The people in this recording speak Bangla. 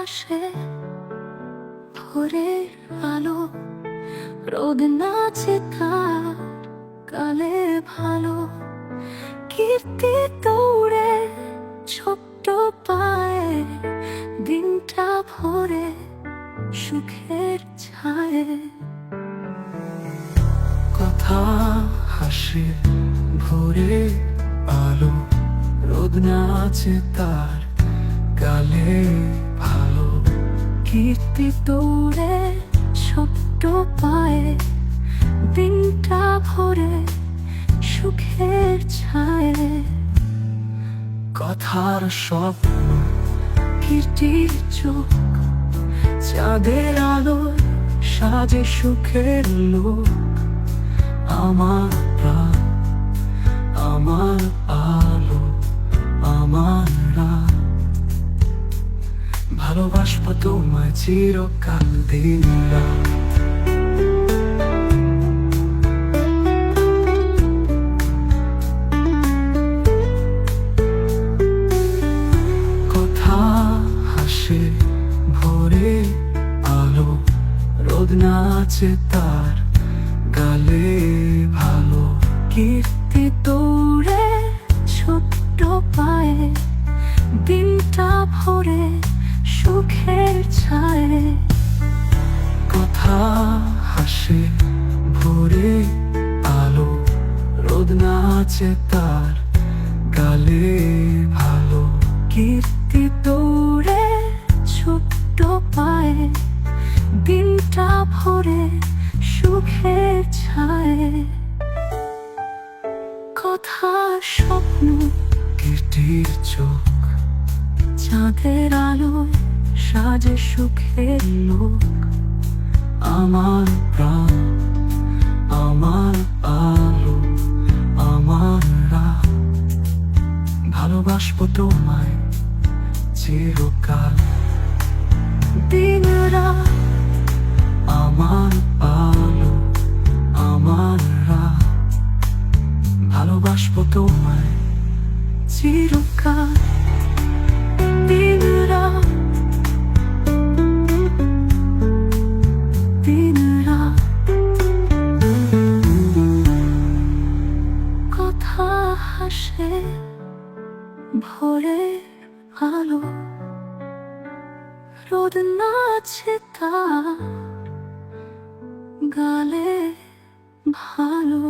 হাসে ভোরের আলো, রোদ নাচে তার গালে ভালো। কীর্তি দৌড়ে ছোট্ট পায়ে, দিনটা ভরে সুখের ছায়ে। কথা হাসে ভোরে আলো, রোদ নাচে তার গালে ভালো। কীর্তি দৌড়ে ছোট্ট পায়ে, দিনটা ভরে সুখের ছায়ে। কথার স্বপ্ন কীর্তির চোখ, চাঁদের আলোয় সাজে সুখের লোক। আমার প্রাণ, আমার আলো, আমার রাত। ভালোবাসবো তোমায় চিরকাল দিন রাত। কথা হাসে ভোরে আলো, রোদ নাচে তার গালে ভালো। কীর্তি দৌড়ে ছোট্ট পায়ে, দিনটা ভরে সুখের ছায়ে। কথা হাসে ভোরে আলো, রোদ নাচে তার গালে ভালো। কীর্তি দৌড়ে ছোট্ট পায়ে, দিনটা ভরে সুখের ছায়ে। কথা স্বপ্ন কীর্তির চোখ, চাঁদের আলোয় সাজে সুখের লোক। আমার প্রাণ, আমার আলো, আমার রাত। ভালোবাসবো তোমায় চিরকাল দিন রাত, আমার আলো, আমার রাত। ভালোবাসবো তোমায় চিরকাল দিন রাত, দিন রাত। কথা হাসে ভোরে আলো, রোদ নাচে তার গালে ভালো।